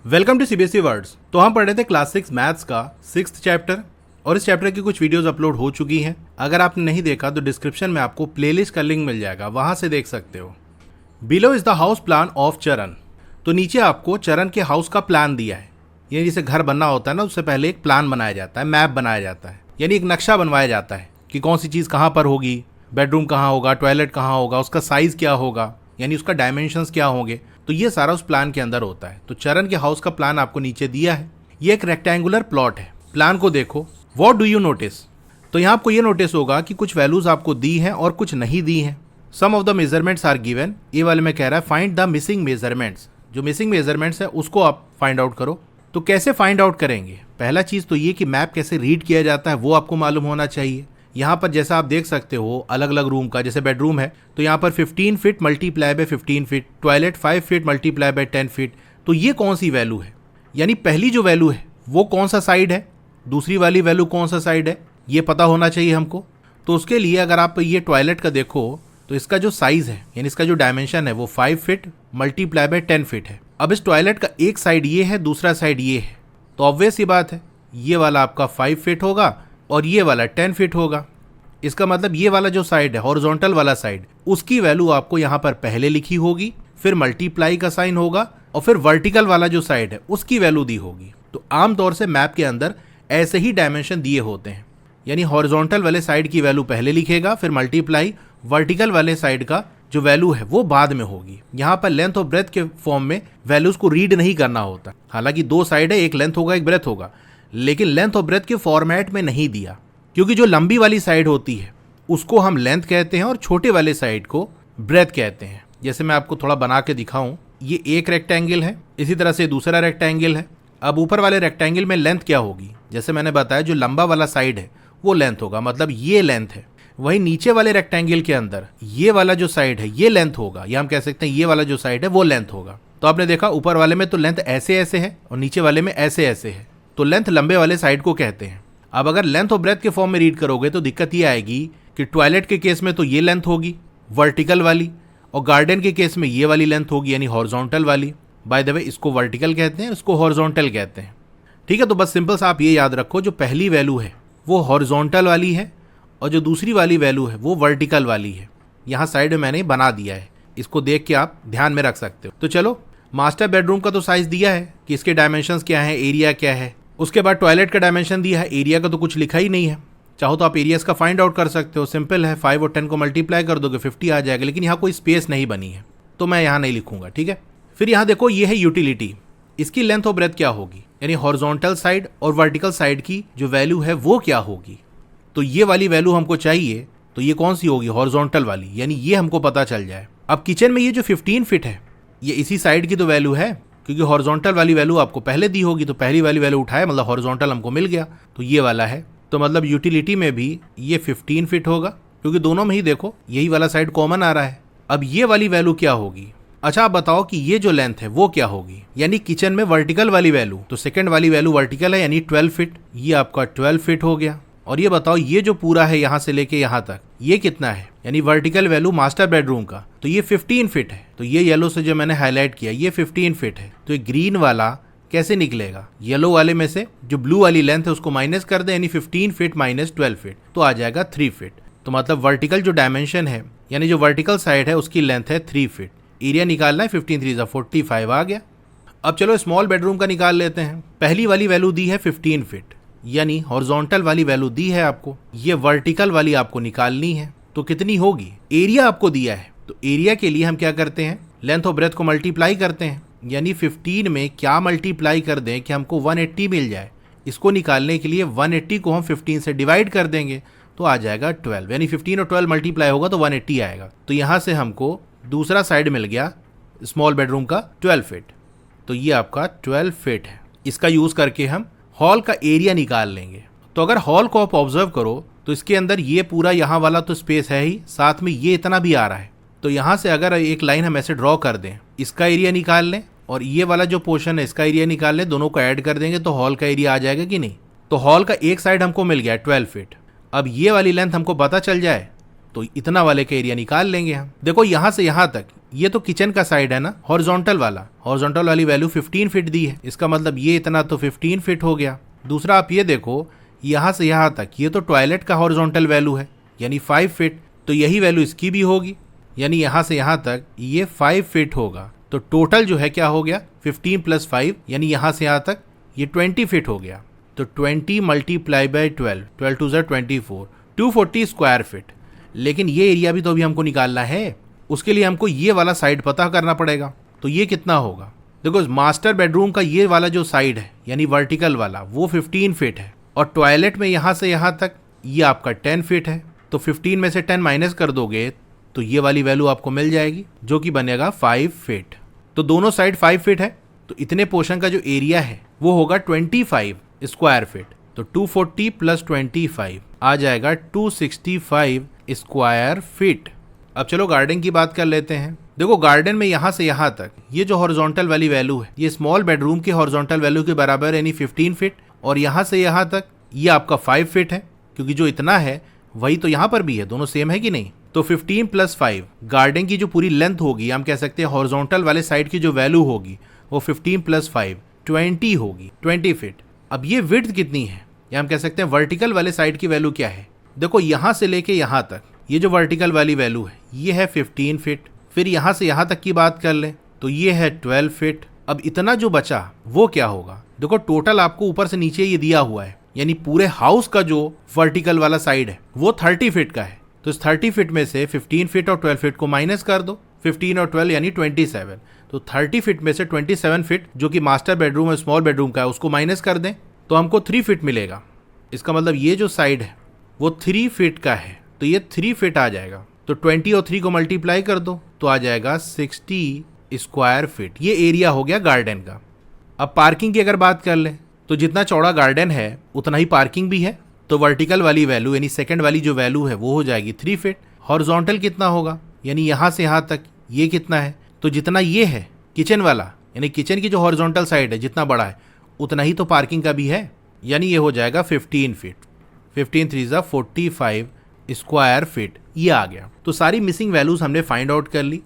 Welcome to CBSE words. तो हम पढ़ रहे थे क्लास 6 मैथ्स का 6th चैप्टर और इस चैप्टर की कुछ वीडियोस अपलोड हो चुकी हैं। अगर आपने नहीं देखा तो डिस्क्रिप्शन में आपको प्लेलिस्ट का लिंक मिल जाएगा, वहां से देख सकते हो। Below is the house plan of चरण। तो नीचे आपको चरण के हाउस का प्लान दिया है। यानी जैसे घर बनना होता है ना, उससे पहले एक प्लान बनाया जाता है, मैप बनाया जाता है, यानी एक नक्शा बनवाया जाता है कि कौन सी चीज़ कहाँ पर होगी, बेडरूम कहाँ होगा, टॉयलेट कहाँ होगा, उसका साइज़ क्या होगा, यानी उसका डायमेंशंस क्या होंगे। तो ये सारा उस प्लान के अंदर होता है। तो चरण के हाउस का प्लान आपको नीचे दिया है। ये एक रेक्टेंगुलर प्लॉट है। प्लान को देखो, व्हाट डू यू नोटिस। तो यहाँ आपको ये नोटिस होगा कि कुछ वैल्यूज आपको दी हैं और कुछ नहीं दी हैं। Some of the measurements are given. ये वाले में कह रहा है फाइंड द मिसिंग मेजरमेंट्स। जो मिसिंग मेजरमेंट्स है उसको आप फाइंड आउट करो। तो कैसे फाइंड आउट करेंगे? पहला चीज़ तो ये कि मैप कैसे रीड किया जाता है वो आपको मालूम होना चाहिए। यहाँ पर जैसा आप देख सकते हो अलग अलग रूम का, जैसे बेडरूम है तो यहाँ पर 15 feet multiply by 15 feet, toilet 5 feet multiply by 10 feet. तो ये कौन सी वैल्यू है, यानी पहली जो वैल्यू है वो कौन सा साइड है, दूसरी वाली वैल्यू कौन सा साइड है, ये पता होना चाहिए हमको। तो उसके लिए अगर आप ये टॉयलेट का देखो तो इसका जो साइज़ है यानी इसका जो डायमेंशन है वो 5 फीट मल्टीप्लाई बाय 10 फीट है। अब इस टॉयलेट का एक साइड ये है, दूसरा साइड ये है, तो ऑब्वियस ही बात है ये वाला आपका 5 फीट होगा और ये वाला 10 फीट होगा। इसका मतलब ये वाला जो साइड है, हॉरिजॉन्टल वाला साइड, उसकी वैल्यू आपको यहाँ पर पहले लिखी होगी, फिर मल्टीप्लाई का साइन होगा और फिर वर्टिकल वाला जो साइड है उसकी वैल्यू दी होगी। तो आमतौर से मैप के अंदर ऐसे ही डायमेंशन दिए होते हैं, यानी हॉरिजॉन्टल वाले साइड की वैल्यू पहले लिखेगा, फिर मल्टीप्लाई वर्टिकल वाले साइड का जो वैल्यू है वो बाद में होगी। यहाँ पर लेंथ और ब्रेथ के फॉर्म में वैल्यूज को रीड नहीं करना होता। हालांकि दो साइड है, एक लेंथ होगा एक ब्रेथ होगा, लेकिन लेंथ और ब्रेथ के फॉर्मेट में नहीं दिया, क्योंकि जो लंबी वाली साइड होती है उसको हम लेंथ कहते हैं और छोटे वाले साइड को ब्रेथ कहते हैं। जैसे मैं आपको थोड़ा बना के दिखाऊं, ये एक रेक्टेंगल है, इसी तरह से दूसरा रेक्टेंगल है। अब ऊपर वाले रेक्टेंगल में लेंथ क्या होगी, जैसे मैंने बताया जो लंबा वाला साइड है वो लेंथ होगा, मतलब ये लेंथ है। वही नीचे वाले रेक्टेंगल के अंदर ये वाला जो साइड है ये लेंथ होगा, या हम कह सकते हैं ये वाला जो साइड है वो लेंथ होगा। तो आपने देखा ऊपर वाले में तो लेंथ ऐसे ऐसे है और नीचे वाले में ऐसे ऐसे है, तो लेंथ लंबे वाले साइड को कहते हैं। अब अगर लेंथ और ब्रेथ के फॉर्म में रीड करोगे तो दिक्कत ये आएगी कि टॉयलेट के केस में तो ये लेंथ होगी वर्टिकल वाली, और गार्डन के केस में ये वाली लेंथ होगी यानी हॉरिजॉन्टल वाली। बाय द वे इसको वर्टिकल कहते हैं, इसको हॉरिजॉन्टल कहते हैं। ठीक है, तो बस सिंपल सा आप ये याद रखो, जो पहली वैल्यू है वो हॉरिजॉन्टल वाली है और जो दूसरी वाली वैल्यू है वो वर्टिकल वाली है। यहाँ साइड में मैंने बना दिया है, इसको देख के आप ध्यान में रख सकते हो। तो चलो, मास्टर बेडरूम का तो साइज दिया है कि इसके डायमेंशंस क्या है, एरिया क्या है। उसके बाद टॉयलेट का डायमेंशन दिया है, एरिया का तो कुछ लिखा ही नहीं है। चाहो तो आप एरियाज का फाइंड आउट कर सकते हो, सिंपल है, 5 और 10 को मल्टीप्लाई कर दोगे 50 आ जाएगा, लेकिन यहाँ कोई स्पेस नहीं बनी है तो मैं यहाँ नहीं लिखूंगा। ठीक है, फिर यहाँ देखो ये है यूटिलिटी। इसकी लेंथ और ब्रेथ क्या होगी, यानी हॉरिजॉन्टल साइड और वर्टिकल साइड की जो वैल्यू है वो क्या होगी। तो ये वाली वैल्यू हमको चाहिए, तो ये कौन सी होगी, हॉरिजॉन्टल वाली, यानी ये हमको पता चल जाए। अब किचन में ये जो 15 फीट है ये इसी साइड की तो वैल्यू है, क्योंकि हॉरिजॉन्टल वाली वैल्यू आपको पहले दी होगी, तो पहली वाली वैल्यू उठाए, मतलब हॉरिजॉन्टल हमको मिल गया, तो ये वाला है। तो मतलब यूटिलिटी में भी ये 15 फीट होगा, क्योंकि दोनों में ही देखो यही वाला साइड कॉमन आ रहा है। अब ये वाली वैल्यू क्या होगी, अच्छा आप बताओ कि ये जो लेंथ है वो क्या होगी, यानी किचन में वर्टिकल वाली वैल्यू, तो सेकंड वाली वैल्यू वर्टिकल है यानी 12 फीट, ये आपका 12 फीट हो गया। और ये बताओ ये जो पूरा है यहाँ से लेके यहाँ तक ये कितना है, यानी वर्टिकल वैल्यू मास्टर बेडरूम का, तो ये 15 फीट है। तो ये येलो से जो मैंने हाईलाइट किया ये 15 फीट है। तो ये ग्रीन वाला कैसे निकलेगा, येलो वाले में से जो ब्लू वाली लेंथ है उसको माइनस कर दे, यानी 15 फीट माइनस 12 फीट, तो आ जाएगा 3 फीट। तो मतलब वर्टिकल जो डायमेंशन है यानी जो वर्टिकल साइड है उसकी लेंथ है 3 फीट। एरिया निकालना है, 15 3 45 आ गया। अब चलो स्मॉल बेडरूम का निकाल लेते हैं। पहली वाली वैल्यू दी है 15 फीट, यानी हॉरिजॉन्टल वाली वैल्यू दी है आपको, ये वर्टिकल वाली आपको निकालनी है, तो कितनी होगी। एरिया आपको दिया है, तो एरिया के लिए हम क्या करते हैं, लेंथ और ब्रेथ को मल्टीप्लाई करते हैं, यानी 15 में क्या मल्टीप्लाई कर दें कि हमको 180 मिल जाए। इसको निकालने के लिए 180 को हम 15 से डिवाइड कर देंगे तो आ जाएगा 12, यानी 15 और 12 मल्टीप्लाई होगा तो 180 आएगा। तो यहाँ से हमको दूसरा साइड मिल गया स्मॉल बेडरूम का 12 फीट, तो ये आपका 12 फीट है। इसका यूज़ करके हम हॉल का एरिया निकाल लेंगे। तो अगर हॉल को आप ऑब्जर्व करो तो इसके अंदर ये पूरा यहाँ वाला तो स्पेस है ही, साथ में ये इतना भी आ रहा है। तो यहाँ से अगर एक लाइन हम ऐसे ड्रॉ कर दें, इसका एरिया निकाल लें और ये वाला जो पोर्शन है इसका एरिया निकाल लें, दोनों को ऐड कर देंगे तो हॉल का एरिया आ जाएगा कि नहीं। तो हॉल का एक साइड हमको मिल गया 12 फीट। अब ये वाली लेंथ हमको पता चल जाए तो इतना वाले का एरिया निकाल लेंगे हम। देखो यहाँ से यहाँ तक ये तो किचन का साइड है ना, हॉरिजॉन्टल वाली वैल्यू 15 फीट दी है, इसका मतलब ये इतना तो 15 फीट हो गया। दूसरा आप ये देखो यहाँ से यहाँ तक ये तो टॉयलेट का हॉरिजॉन्टल वैल्यू है यानी 5 फीट, तो यही वैल्यू इसकी भी होगी, यानी यहाँ से यहाँ तक ये 5 फीट होगा। तो टोटल जो है क्या हो गया 15 + 5 यानी यहाँ से यहाँ तक ये 20 फीट हो गया। तो 20 × 12, 12 2 = 24, 240 स्क्वायर फीट। लेकिन ये एरिया भी तो अभी हमको निकालना है, उसके लिए हमको ये वाला साइड पता करना पड़ेगा। तो ये कितना होगा, देखो मास्टर बेडरूम का ये वाला जो साइड है यानी वर्टिकल वाला वो 15 फीट है, और टॉयलेट में यहाँ से यहाँ तक ये आपका 10 फीट है। तो 15 में से 10 माइनस कर दोगे तो ये वाली वैल्यू आपको मिल जाएगी जो कि बनेगा 5 फीट। तो दोनों साइड 5 फीट है, तो इतने पोर्शन का जो एरिया है वो होगा 25 स्क्वायर फीट। तो 240 + 25 आ जाएगा 265 स्क्वायर फीट। अब चलो गार्डन की बात कर लेते हैं। देखो गार्डन में यहाँ से यहाँ तक ये जो हॉरिजॉन्टल वाली वैल्यू है ये स्मॉल बेडरूम की हॉरिजॉन्टल वैल्यू के बराबर यानी 15 फीट, और यहाँ से यहाँ तक ये आपका 5 फीट है, क्योंकि जो इतना है वही तो यहाँ पर भी है, दोनों सेम है कि नहीं। तो 15 + 5 गार्डन की जो पूरी लेंथ होगी, हम कह सकते हैं हॉरिजॉन्टल वाले साइड की जो वैल्यू होगी वो 15 + 5 20 होगी, 20 फीट। अब ये विड्थ कितनी है, या हम कह सकते हैं वर्टिकल वाले साइड की वैल्यू क्या है। देखो यहाँ से लेके यहाँ तक ये जो वर्टिकल वाली वैल्यू है ये है 15 फीट। फिर यहाँ से यहाँ तक की बात कर ले तो ये है 12 फीट। अब इतना जो बचा वो क्या होगा, देखो टोटल आपको ऊपर से नीचे ये दिया हुआ है, यानी पूरे हाउस का जो वर्टिकल वाला साइड है वो 30 फीट का है। तो इस 30 फीट में से 15 फीट और 12 फीट को माइनस कर दो, 15 और 12 यानी 27। तो 30 फीट में से 27 फीट जो कि मास्टर बेडरूम और स्मॉल बेडरूम का है उसको माइनस कर दें तो हमको 3 फीट मिलेगा। इसका मतलब ये जो साइड है वो 3 फीट का है, तो ये 3 फीट आ जाएगा। तो 20 और 3 को मल्टीप्लाई कर दो तो आ जाएगा 60 स्क्वायर फीट। ये एरिया हो गया गार्डन का। अब पार्किंग की अगर बात कर ले तो जितना चौड़ा गार्डन है उतना ही पार्किंग भी है, तो वर्टिकल वाली वैल्यू यानी सेकंड वाली जो वैल्यू है वो हो जाएगी 3 फीट। हॉरिजॉन्टल कितना होगा, यानी यहाँ से यहाँ तक ये कितना है, तो जितना ये है किचन वाला यानी किचन की जो हॉरिजॉन्टल साइड है जितना बड़ा है उतना ही तो पार्किंग का भी है, यानी ये हो जाएगा 15 फीट। 15 3 = 45 स्क्वायर फीट ये आ गया। तो सारी मिसिंग वैल्यूज हमने फाइंड आउट कर ली।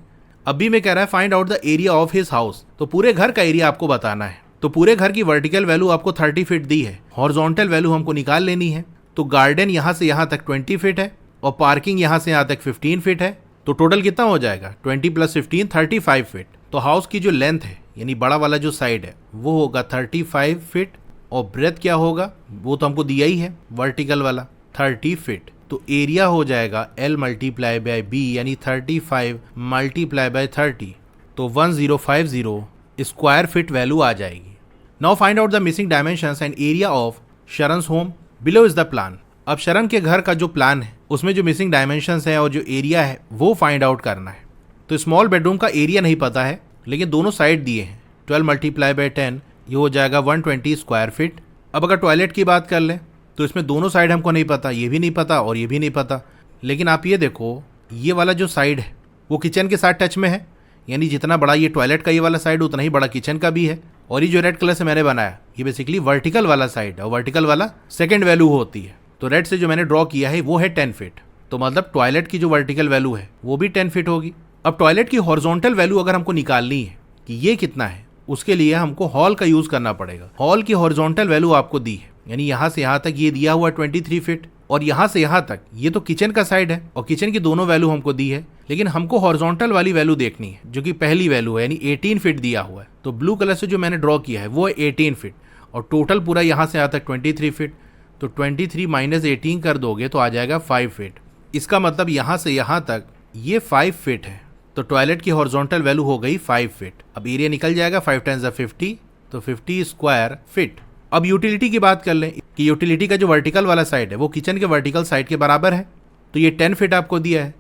अभी मैं कह रहा है find out the area of his house, तो पूरे घर का एरिया आपको बताना है। तो पूरे घर की वर्टिकल वैल्यू आपको 30 फीट दी है, हॉरिजॉन्टल वैल्यू हमको निकाल लेनी है। तो गार्डन यहाँ से यहाँ तक 20 फीट है और पार्किंग यहाँ से यहाँ तक 15 फीट है, तो टोटल कितना हो जाएगा 20 + 15 35 फीट। तो हाउस की जो लेंथ है यानी बड़ा वाला जो साइड है वो होगा 35 फीट, और ब्रेथ क्या होगा वो तो हमको दिया ही है वर्टिकल वाला 30 फीट। तो एरिया हो जाएगा L × B यानी 35 × 30, तो 1050 स्क्वायर फीट वैल्यू आ जाएगी। Now find out the missing dimensions and area of Sharan's home, below is the plan. अब शरण के घर का जो प्लान है उसमें जो मिसिंग डायमेंशंस है और जो एरिया है वो फाइंड आउट करना है। तो स्मॉल बेडरूम का एरिया नहीं पता है लेकिन दोनों साइड दिए हैं, 12 × 10 ये हो जाएगा 120 स्क्वायर फीट। अब अगर टॉयलेट की बात कर लें तो इसमें दोनों साइड हमको नहीं पता, ये भी नहीं पता और ये भी नहीं पता। लेकिन आप ये देखो ये वाला जो साइड है वो किचन के साथ टच में है, यानी जितना बड़ा ये टॉयलेट का ये वाला साइड उतना ही बड़ा किचन का भी है। और ये जो रेड कलर से मैंने बनाया ये बेसिकली वर्टिकल वाला साइड है, और वर्टिकल वाला सेकंड वैल्यू होती है। तो रेड से जो मैंने ड्रॉ किया है वो है 10 फीट, तो मतलब टॉयलेट की जो वर्टिकल वैल्यू है वो भी 10 फीट होगी। अब टॉयलेट की हॉरिजॉन्टल वैल्यू अगर हमको निकालनी है कि ये कितना है, उसके लिए हमको हॉल का यूज करना पड़ेगा। हॉल की हॉरिजॉन्टल वैल्यू आपको दी है, यानी यहाँ से यहाँ तक ये दिया हुआ 23 फीट, और यहाँ से यहाँ तक ये तो किचन का साइड है और किचन की दोनों वैल्यू हमको दी है, लेकिन हमको हॉरिजॉन्टल वाली वैल्यू देखनी है जो कि पहली वैल्यू है यानी 18 फीट दिया हुआ है। तो ब्लू कलर से जो मैंने ड्रॉ किया है वो है 18 फीट, और टोटल पूरा यहाँ से यहाँ तक 23 फीट। तो 23 - 18 कर दोगे तो आ जाएगा 5 फीट। इसका मतलब यहाँ से यहाँ तक ये 5 फीट है, तो टॉयलेट की हॉरिजॉन्टल वैल्यू हो गई 5 फीट। अब एरिया निकल जाएगा 5 × 50, तो 50 स्क्वायर फीट। अब यूटिलिटी की बात कर लें कि यूटिलिटी का जो वर्टिकल वाला साइड है वो किचन के वर्टिकल साइड के बराबर है, तो ये 10 फीट आपको दिया है,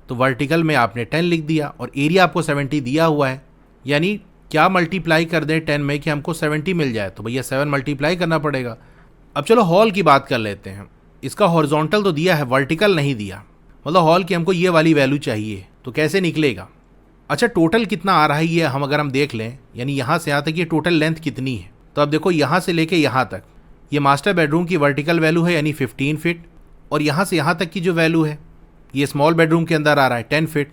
तो वर्टिकल में आपने 10 लिख दिया और एरिया आपको 70 दिया हुआ है। यानी क्या मल्टीप्लाई कर दें 10 में कि हमको 70 मिल जाए, तो भैया 7 मल्टीप्लाई करना पड़ेगा। अब चलो हॉल की बात कर लेते हैं। इसका हॉरिजॉन्टल तो दिया है, वर्टिकल नहीं दिया, मतलब हॉल की हमको ये वाली वैल्यू चाहिए, तो कैसे निकलेगा। अच्छा टोटल कितना आ रहा है ये अगर हम देख लें, यानी यहाँ से यहाँ तक ये टोटल लेंथ कितनी है, तो अब देखो यहाँ से लेके यहाँ तक ये मास्टर बेडरूम की वर्टिकल वैल्यू है यानी 15 फीट, और यहाँ से यहाँ तक की जो वैल्यू है ये स्मॉल बेडरूम के अंदर आ रहा है 10 फीट,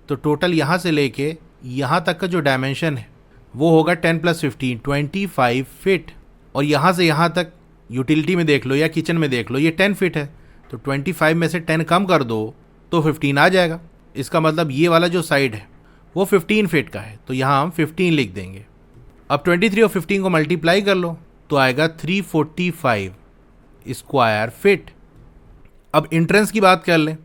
तो टोटल यहाँ से लेके यहाँ तक का जो डायमेंशन है वो होगा 10 + 15 25 फीट। और यहाँ से यहाँ तक यूटिलिटी में देख लो या किचन में देख लो ये 10 फीट है, तो 25 में से 10 कम कर दो तो 15 आ जाएगा। इसका मतलब ये वाला जो साइड है वो 15 फीट का है, तो यहाँ हम 15 लिख देंगे। अब 23 और 15 को मल्टीप्लाई कर लो तो आएगा 345 स्क्वायर फीट। अब इंट्रेंस की बात कर लें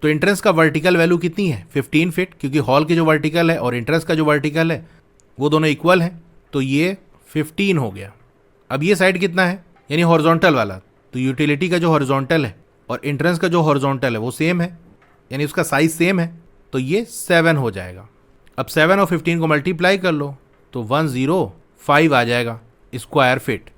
तो इंट्रेंस का वर्टिकल वैल्यू कितनी है 15 फीट, क्योंकि हॉल की जो वर्टिकल है और इंट्रेंस का जो वर्टिकल है वो दोनों इक्वल हैं, तो ये 15 हो गया। अब ये साइड कितना है यानी हॉरिजॉन्टल वाला, तो यूटिलिटी का जो हॉरिजॉन्टल है और इंट्रेंस का जो हॉरिजॉन्टल है वो सेम है यानी उसका साइज सेम है, तो ये 7 हो जाएगा। अब 7 और 15 को मल्टीप्लाई कर लो तो 105 आ जाएगा square feet.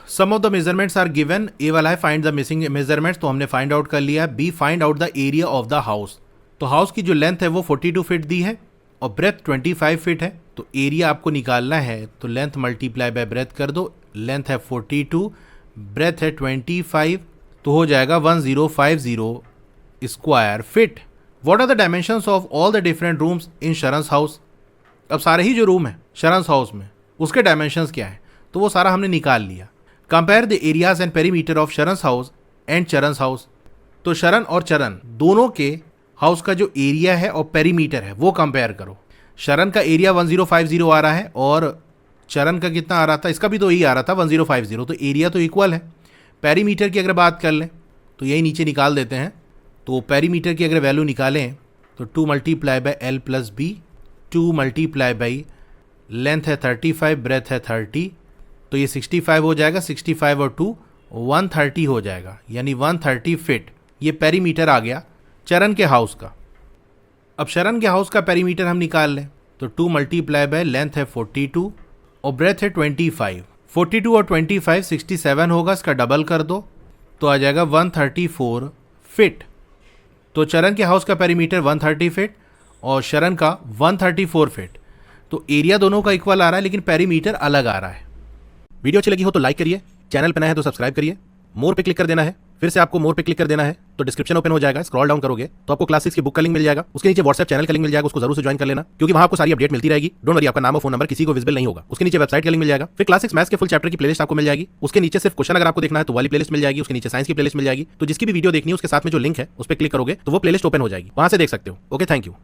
Some of the measurements are given. A वाला है फाइंड द मिसिंग मेजरमेंट्स, तो हमने फाइंड आउट कर लिया है। Be find out the area of the house, तो हाउस की जो लेंथ है वो 42 फीट दी है और ब्रेथ 25 फीट है, तो एरिया आपको निकालना है तो लेंथ मल्टीप्लाई बाय ब्रेथ कर दो। लेंथ है 42, ब्रेथ है 25, तो हो जाएगा 1050 square feet. What are the dimensions of all the different rooms in Sharan's house. अब सारे ही जो रूम है शरणस हाउस में उसके डायमेंशंस क्या है, तो वो सारा हमने निकाल लिया। Compare the areas and perimeter of Sharan's house and Charan's house, तो शरण और चरण दोनों के हाउस का जो एरिया है और पेरीमीटर है वो कंपेयर करो। शरण का एरिया 1050 आ रहा है और चरण का कितना आ रहा था, इसका भी तो यही आ रहा था 1050, तो एरिया तो इक्वल है। पेरीमीटर की अगर बात कर लें तो यही नीचे निकाल देते हैं, तो पेरीमीटर की अगर वैल्यू निकालें तो 2 × L + B, 2 × लेंथ है 35, ब्रेथ है 30, तो ये 65 हो जाएगा। 65 और 2 130 हो जाएगा यानी 130 फीट। ये पेरीमीटर आ गया चरण के हाउस का। अब शरण के हाउस का पेरीमीटर हम निकाल लें तो 2 × लेंथ है 42 और ब्रेथ है 25। 42 और 25 67 होगा, इसका डबल कर दो तो आ जाएगा 134 फीट। तो चरण के हाउस का पेरीमीटर 130 फीट और शरण का 134 फीट, तो एरिया दोनों का इक्वल आ रहा है लेकिन पेरीमीटर अलग आ रहा है। वीडियो अच्छी लगी हो तो लाइक करिए, चैनल पर नया है तो सब्सक्राइब करिए, मोर पे क्लिक कर देना है। फिर से आपको मोर पे क्लिक कर देना है तो डिस्क्रिप्शन ओपन हो जाएगा, स्क्रॉल डाउन करोगे तो आपको क्लास 6 की बुक का लिंक मिल जाएगा, उसके नीचे व्हाट्सएप चैनल का लिंक मिल जाएगा, उसको जरूर से ज्वाइन कर लेना क्योंकि वहां आपको सारी अपडेट मिलती रहेगी। डोंट वरी, आपका नाम और फोन नंबर किसी को विजिबल नहीं होगा। उसके नीचे वेबसाइट का लिंक मिल जाएगा, फिर क्लास 6 मैथ्स के फुल चैप्टर की प्लेलिस्ट आपको मिल जाएगी, उसके नीचे सिर्फ क्वेश्चन अगर आपको देखना है तो वाली प्लेलिस्ट मिल जाएगी, उसके नीचे साइंस की प्लेलिस्ट मिल जाएगी। तो जिसकी भी वीडियो देखनी है उसके साथ में जो लिंक है उस पर क्लिक करोगे तो वो प्लेलिस्ट ओपन हो जाएगी, वहां से देख सकते हो। Okay, thank you.